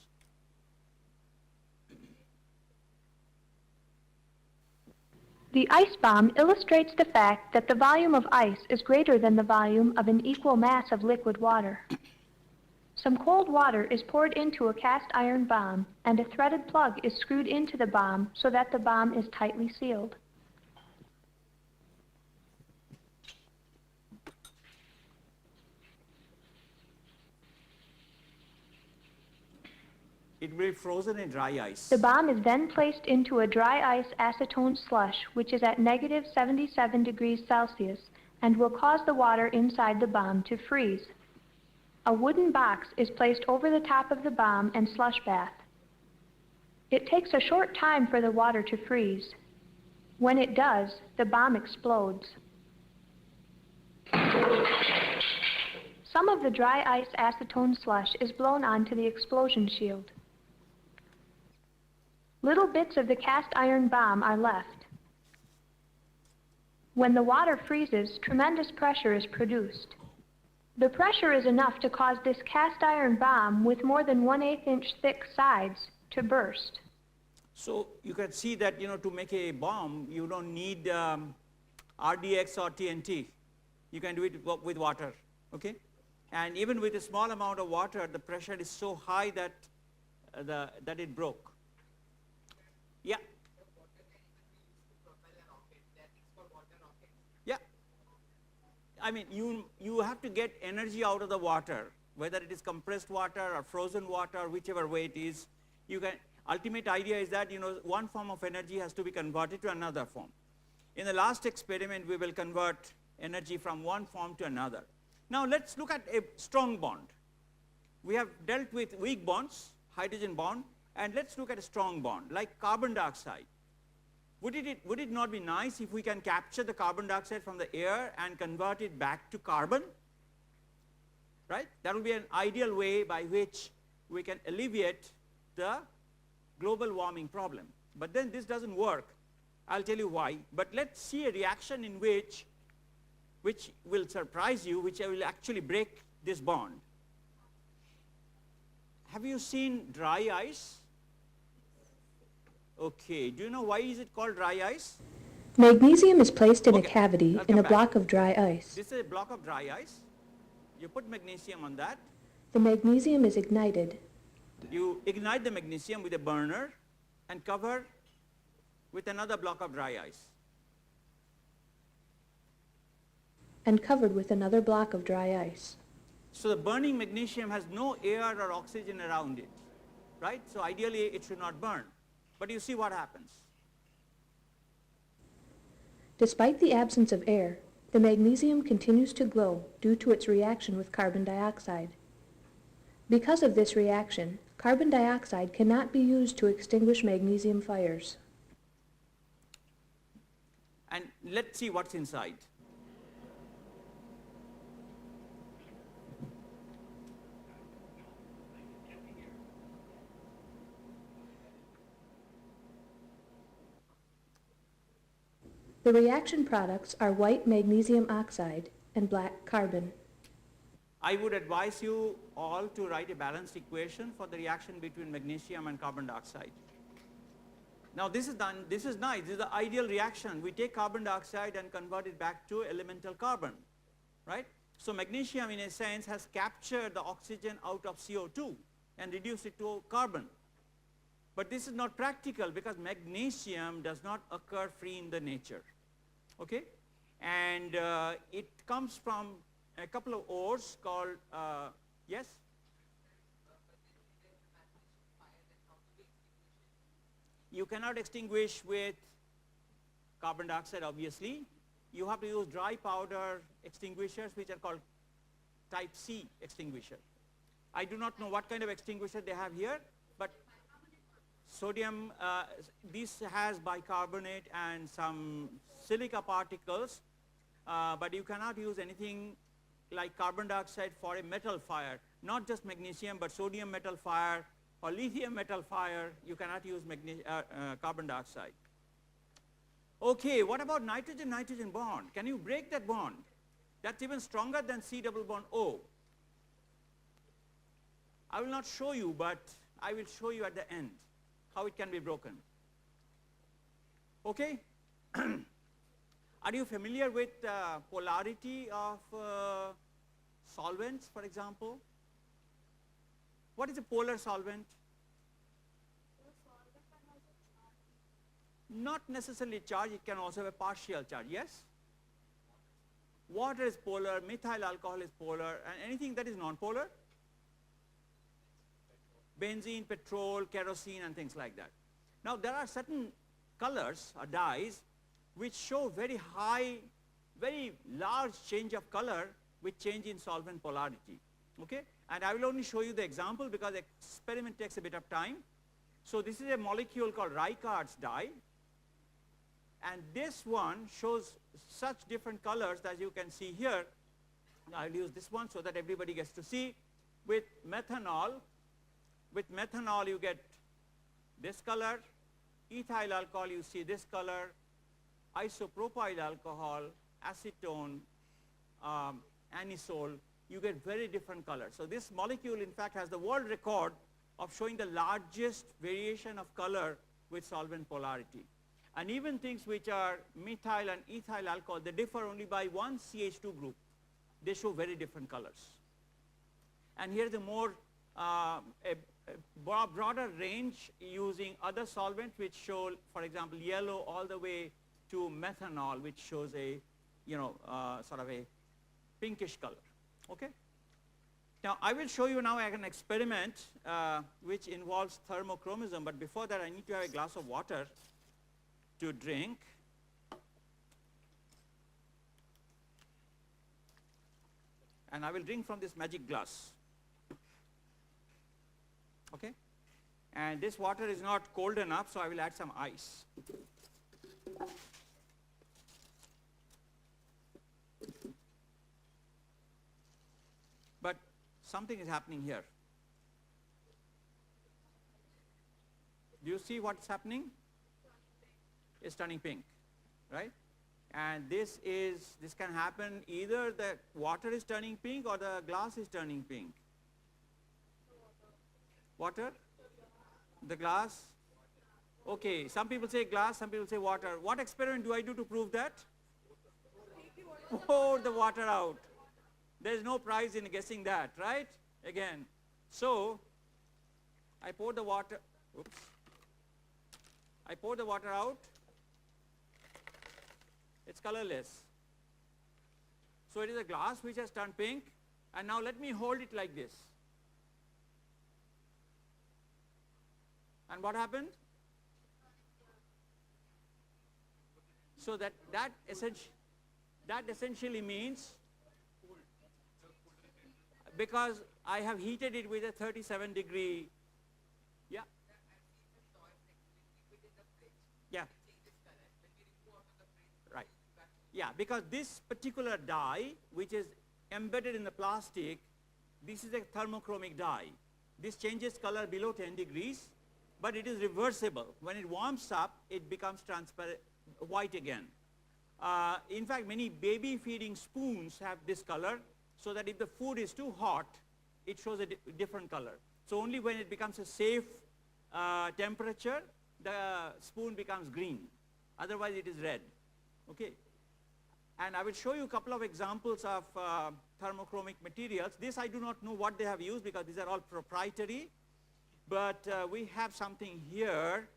The ice bomb illustrates the fact that the volume of ice is greater than the volume of an equal mass of liquid water. Some cold water is poured into a cast iron bomb, and a threaded plug is screwed into the bomb so that the bomb is tightly sealed. It will be frozen in dry ice. The bomb is then placed into a dry ice acetone slush, which is at negative 77 degrees Celsius, and will cause the water inside the bomb to freeze. A wooden box is placed over the top of the bomb and slush bath. It takes a short time for the water to freeze. When it does, the bomb explodes. Some of the dry ice acetone slush is blown onto the explosion shield. Little bits of the cast iron bomb are left. When the water freezes, tremendous pressure is produced. The pressure is enough to cause this cast iron bomb with more than 1/8 inch thick sides to burst. So you can see that, you know, to make a bomb, you don't need RDX or TNT. You can do it with water, okay? And even with a small amount of water, the pressure is so high that, that it broke. Yeah. Yeah. I mean, you have to get energy out of the water, whether it is compressed water or frozen water, whichever way it is. You can, ultimate idea is that, you know, one form of energy has to be converted to another form. In the last experiment, we will convert energy from one form to another. Now let's look at a strong bond. We have dealt with weak bonds, hydrogen bond, and let's look at a strong bond, like carbon dioxide. Would it not be nice if we can capture the carbon dioxide from the air and convert it back to carbon? Right? That would be an ideal way by which we can alleviate the global warming problem. But then this doesn't work. I'll tell you why. But let's see a reaction in which which will surprise you, which will actually break this bond. Have you seen dry ice? Okay, do you know why is it called dry ice? Magnesium is placed in a Okay, cavity I'll in come a back. block of dry ice. This is a block of dry ice. You put magnesium on that. The magnesium is ignited. You ignite the magnesium with a burner and cover with another block of dry ice. And covered with another block of dry ice. So the burning magnesium has no air or oxygen around it, right? So ideally it should not burn. But you see what happens. Despite the absence of air, the magnesium continues to glow due to its reaction with carbon dioxide. Because of this reaction, carbon dioxide cannot be used to extinguish magnesium fires. And let's see what's inside. The reaction products are white magnesium oxide and black carbon. I would advise you all to write a balanced equation for the reaction between magnesium and carbon dioxide. Now this is done, this is nice, this is the ideal reaction. We take carbon dioxide and convert it back to elemental carbon, right? So magnesium in a sense has captured the oxygen out of CO2 and reduced it to carbon. But this is not practical because magnesium does not occur free in the nature, okay? And it comes from a couple of ores called, yes? You cannot extinguish with carbon dioxide, obviously. You have to use dry powder extinguishers, which are called type C extinguisher. I do not know what kind of extinguisher they have here, but sodium, this has bicarbonate and some silica particles, but you cannot use anything like carbon dioxide for a metal fire, not just magnesium, but sodium metal fire or lithium metal fire, you cannot use carbon dioxide. Okay, what about nitrogen-nitrogen bond? Can you break that bond? That's even stronger than C double bond O. I will not show you, but I will show you at the end how it can be broken. Okay? Are you familiar with polarity of solvents, for example? What is a polar solvent? Not necessarily charged, it can also have a partial charge, yes? Water is polar, methyl alcohol is polar, and anything that is non-polar? Benzene, petrol, kerosene, and things like that. Now there are certain colors or dyes which show very high, very large change of color with change in solvent polarity, okay? And I will only show you the example because the experiment takes a bit of time. So this is a molecule called Ricard's dye, and this one shows such different colors as you can see here. I'll use this one so that everybody gets to see. With methanol you get this color, ethyl alcohol you see this color, isopropyl alcohol, acetone, anisole, you get very different colors. So this molecule in fact has the world record of showing the largest variation of color with solvent polarity. And even things which are methyl and ethyl alcohol, they differ only by one CH2 group. They show very different colors. And here's a more broader range using other solvents which show, for example, yellow all the way to methanol, which shows a, sort of a pinkish color, okay? Now, I will show you now an experiment which involves thermochromism, but before that I need to have a glass of water to drink. And I will drink from this magic glass, okay? And this water is not cold enough, so I will add some ice. But something is happening here. Do you see what's happening? It's turning pink, right? And this can happen either the water is turning pink or the glass is turning pink. Water? The glass? Okay, some people say glass, some people say water. What experiment do I do to prove that? Pour the water out. There is no prize in guessing that, right? Again. So, I pour the water, oops. I pour the water out. It's colorless. So it is a glass which has turned pink, and now let me hold it like this. And what happened? So that essentially means, because I have heated it with a 37 degree, yeah. Yeah. Right. Yeah, because this particular dye, which is embedded in the plastic, this is a thermochromic dye. This changes color below 10 degrees, but it is reversible. When it warms up, it becomes transparent, white again. In fact, many baby feeding spoons have this color, so that if the food is too hot, it shows a different color. So only when it becomes a safe temperature, the spoon becomes green. Otherwise, it is red. Okay. And I will show you a couple of examples of thermochromic materials. This I do not know what they have used because these are all proprietary. But we have something here.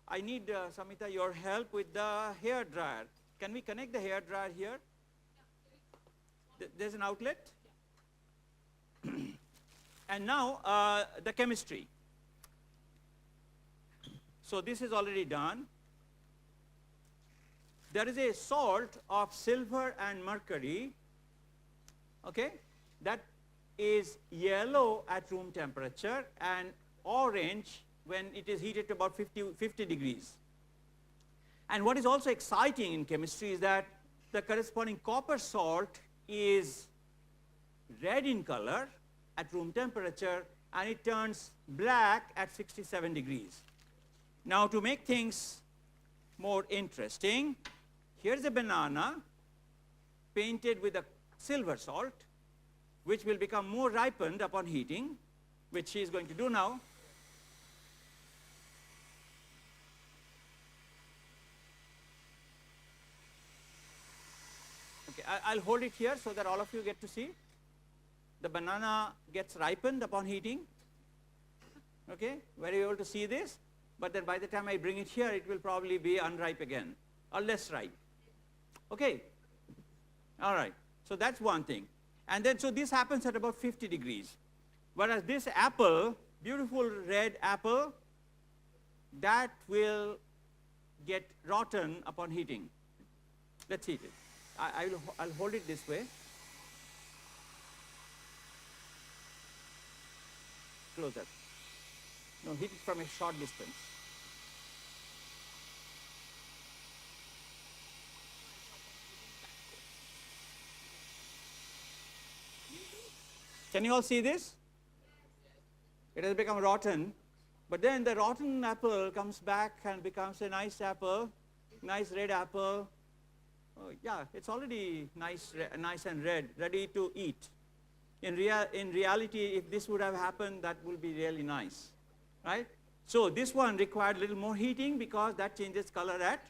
I need, Samita, your help with the hair dryer. Can we connect the hair dryer here? There's an outlet? And now the chemistry. So this is already done. There is a salt of silver and mercury, okay, that is yellow at room temperature and orange when it is heated to about 50 degrees. And what is also exciting in chemistry is that the corresponding copper salt is red in color at room temperature, and it turns black at 67 degrees. Now, to make things more interesting, here's a banana painted with a silver salt, which will become more ripened upon heating, which she is going to do now. Okay, I'll hold it here so that all of you get to see. The banana gets ripened upon heating. Okay, were you able to see this? But then by the time I bring it here, it will probably be unripe again, or less ripe. Okay, all right, so that's one thing. And then, so this happens at about 50 degrees. Whereas this apple, beautiful red apple, that will get rotten upon heating. Let's heat it. I'll hold it this way. Closer. No, hit it from a short distance. Can you all see this? It has become rotten, but then the rotten apple comes back and becomes a nice apple, nice red apple. Oh, yeah, it's already nice and red, ready to eat. In reality, if this would have happened, that would be really nice, right? So this one required a little more heating because that changes color at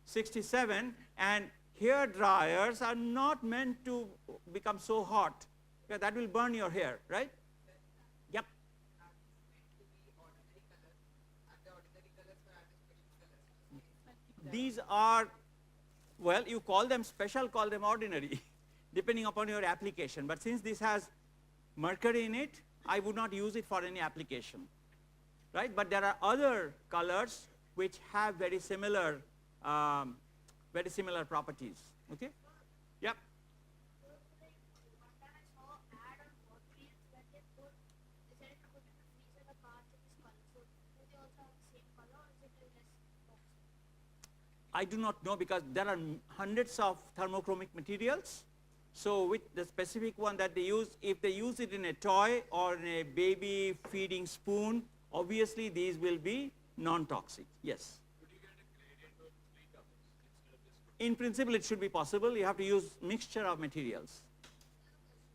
67, and hair dryers are not meant to become so hot. Yeah, that will burn your hair, right? Yep. These are, well, you call them special, call them ordinary, depending upon your application. But since this has mercury in it, I would not use it for any application, right? But there are other colors which have very similar properties, okay? Yep. I do not know because there are hundreds of thermochromic materials. So with the specific one that they use, if they use it in a toy or in a baby feeding spoon, obviously these will be non-toxic. Yes? Could you get a gradient of 3 colors instead of this In principle, it should be possible. You have to use mixture of materials.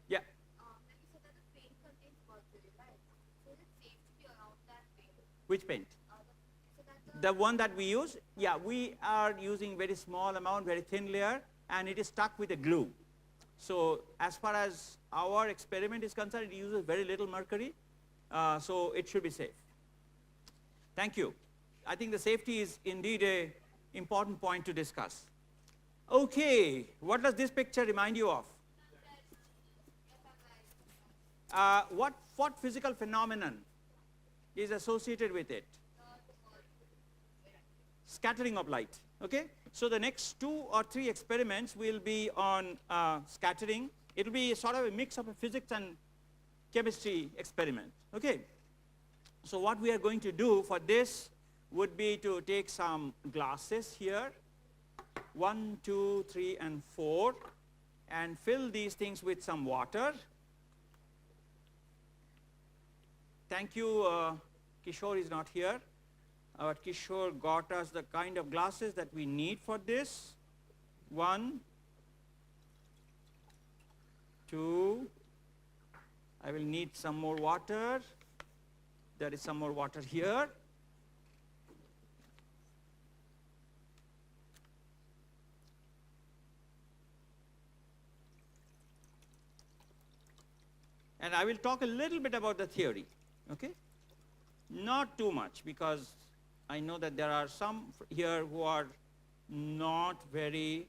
Yeah. Like you said that the paint contains mercury, right? So is it safe to be around that paint? Which paint? So that The one that we use? Yeah, we are using very small amount, very thin layer, and it is stuck with a glue. So as far as our experiment is concerned, it uses very little mercury, so it should be safe. Thank you. I think the safety is indeed an important point to discuss. Okay, what does this picture remind you of? What physical phenomenon is associated with it? Scattering of light. Okay, so the next 2 or 3 experiments will be on scattering. It will be sort of a mix of a physics and chemistry experiment. Okay, so what we are going to do for this would be to take some glasses here, 1, 2, 3, and 4, and fill these things with some water. Thank you, Kishore is not here. But Kishore got us the kind of glasses that we need for this. 1, 2, I will need some more water. There is some more water here. And I will talk a little bit about the theory, okay? Not too much, because I know that there are some here who are not very,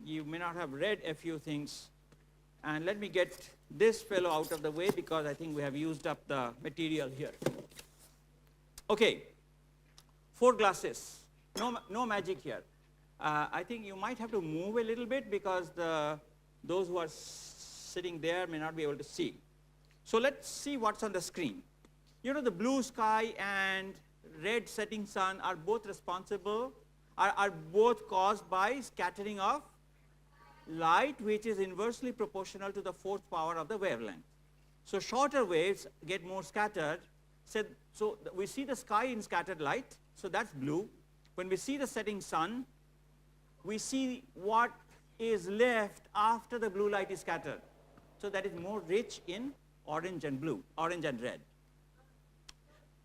you may not have read a few things. And let me get this fellow out of the way, because I think we have used up the material here. Okay, 4 glasses, no magic here. I think you might have to move a little bit, because those who are sitting there may not be able to see. So let's see what's on the screen. You know, the blue sky and red setting sun are both responsible, are both caused by scattering of light, which is inversely proportional to the 4th power of the wavelength. So shorter waves get more scattered. So we see the sky in scattered light, so that's blue. When we see the setting sun, we see what is left after the blue light is scattered. So that is more rich in orange and blue, orange and red.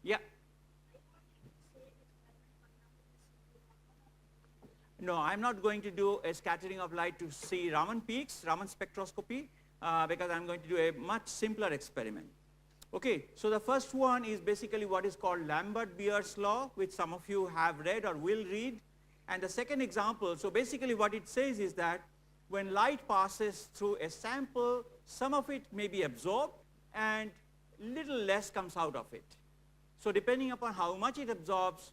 Yeah. No, I'm not going to do a scattering of light to see Raman peaks, Raman spectroscopy, because I'm going to do a much simpler experiment. Okay, so the first one is basically what is called Lambert-Beer's law, which some of you have read or will read. And the second example, so basically what it says is that when light passes through a sample, some of it may be absorbed and little less comes out of it. So depending upon how much it absorbs,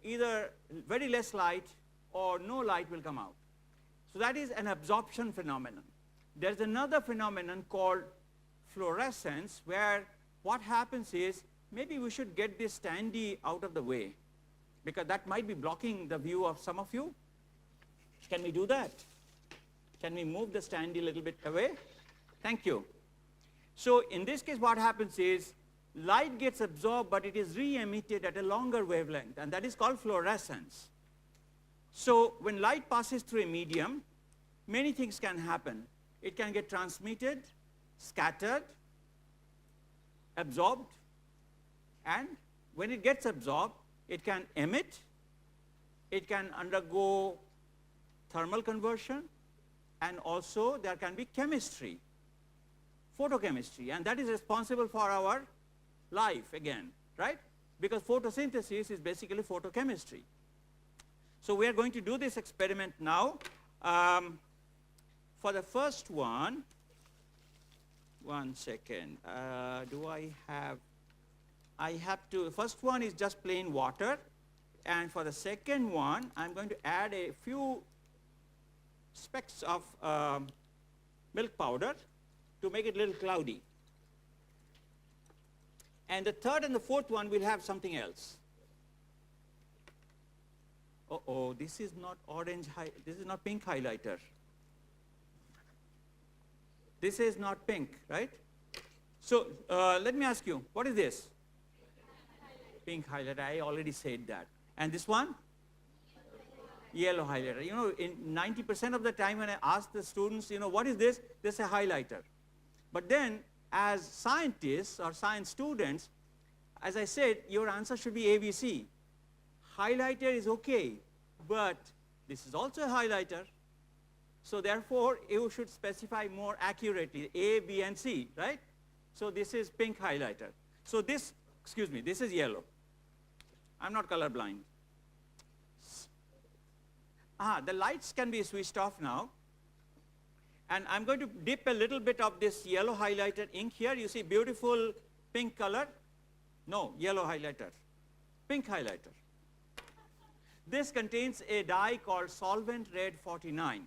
either very less light or no light will come out. So that is an absorption phenomenon. There's another phenomenon called fluorescence, where what happens is, maybe we should get this standee out of the way, because that might be blocking the view of some of you. Can we do that? Can we move the standee a little bit away? Thank you. So in this case, what happens is, light gets absorbed, but it is re-emitted at a longer wavelength, and that is called fluorescence. So when light passes through a medium, many things can happen. It can get transmitted, scattered, absorbed, and when it gets absorbed, it can emit, it can undergo thermal conversion, and also there can be chemistry, photochemistry, and that is responsible for our life again, right? Because photosynthesis is basically photochemistry. So we are going to do this experiment now. For the first one second, first one is just plain water, and for the second one, I'm going to add a few specks of milk powder to make it a little cloudy. And the third and the fourth one will have something else. Uh-oh, this is not orange, this is not pink highlighter. This is not pink, right? So let me ask you, what is this? Pink highlighter, I already said that. And this one? Yellow highlighter. You know, in 90% of the time when I ask the students, you know, what is this? They say highlighter. But then, as scientists or science students, as I said, your answer should be ABC. Highlighter is okay, but this is also a highlighter. So therefore, you should specify more accurately, A, B, and C, right? So this is pink highlighter. So this, excuse me, this is yellow. I'm not colorblind. The lights can be switched off now. And I'm going to dip a little bit of this yellow highlighter ink here. You see beautiful pink color. No, yellow highlighter. Pink highlighter. This contains a dye called Solvent Red 49.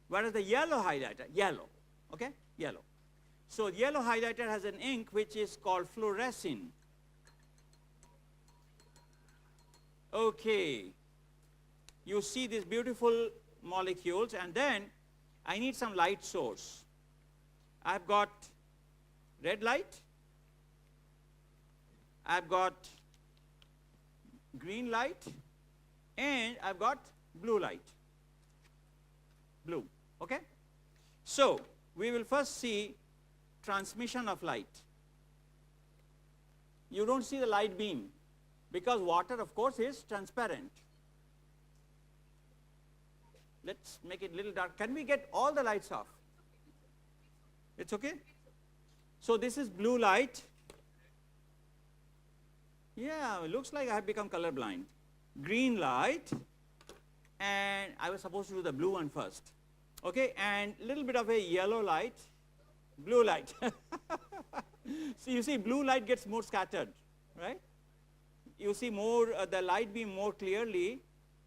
Whereas the yellow highlighter, yellow, okay, yellow. So yellow highlighter has an ink which is called fluorescent. Okay, you see these beautiful molecules, and then I need some light source. I've got red light, I've got green light, and I've got blue light. Blue, okay? So we will first see transmission of light. You don't see the light beam because water, of course, is transparent. Let's make it a little dark. Can we get all the lights off? It's okay? So this is blue light. Yeah, it looks like I have become colorblind. Green light, and I was supposed to do the blue one first. Okay, and a little bit of a yellow light, blue light. So you see blue light gets more scattered, right? You see more, the light beam more clearly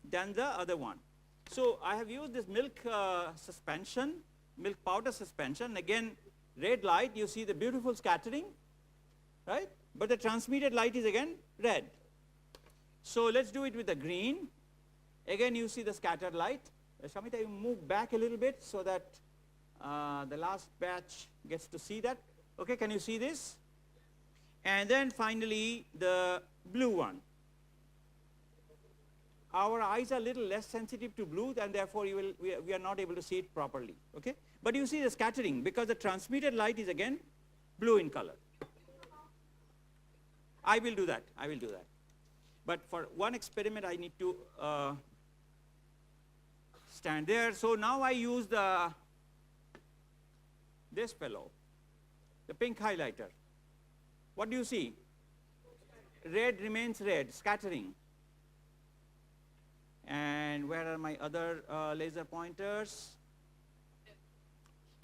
than the other one. So I have used this milk suspension, milk powder suspension. Again, red light, you see the beautiful scattering, right? But the transmitted light is again red. So let's do it with the green. Again, you see the scattered light. Shamita, you move back a little bit so that the last batch gets to see that. Okay, can you see this? And then finally, the blue one. Our eyes are a little less sensitive to blue, and therefore we are not able to see it properly. Okay? But you see the scattering because the transmitted light is again blue in color. I will do that. I will do that. But for one experiment, I need to stand there. So now I use this fellow, the pink highlighter. What do you see? Red remains red, scattering. And where are my other laser pointers?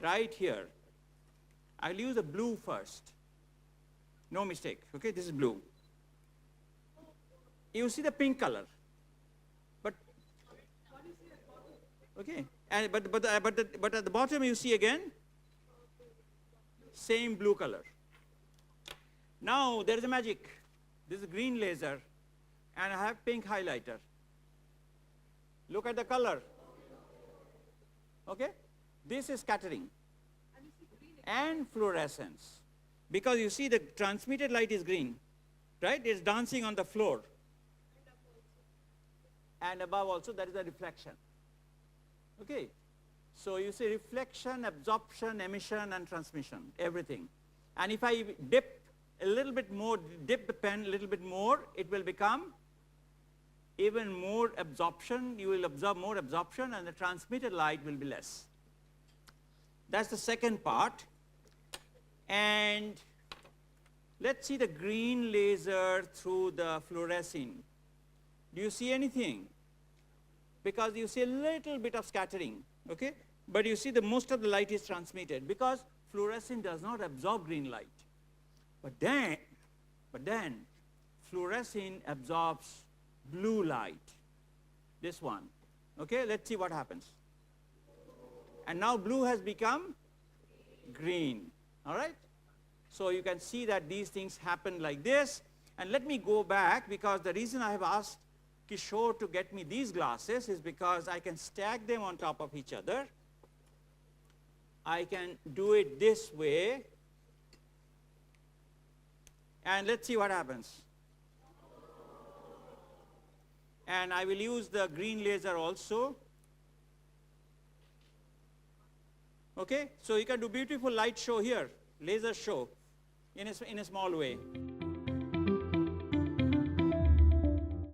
Right here. I'll use the blue first. No mistake. Okay, this is blue. You see the pink color, but okay. And but at the bottom you see again same blue color. Now there is a magic. This is green laser, and I have pink highlighter. Look at the color. Okay, this is scattering and fluorescence, because you see the transmitted light is green, right? It's dancing on the floor. And above also there is a reflection. Okay, so you see reflection, absorption, emission, and transmission, everything. And if I dip a little bit more, dip the pen a little bit more, it will become even more absorption. You will absorb more absorption, and the transmitted light will be less. That's the second part. And let's see the green laser through the fluorescent. Do you see anything? Because you see a little bit of scattering, okay? But you see the most of the light is transmitted because fluorescent does not absorb green light. But then fluorescent absorbs blue light, this one. Okay, let's see what happens. And now blue has become green, all right? So you can see that these things happen like this. And let me go back, because the reason I have asked Kishore to get me these glasses is because I can stack them on top of each other. I can do it this way. And let's see what happens. And I will use the green laser also. Okay, so you can do beautiful light show here, laser show in a small way.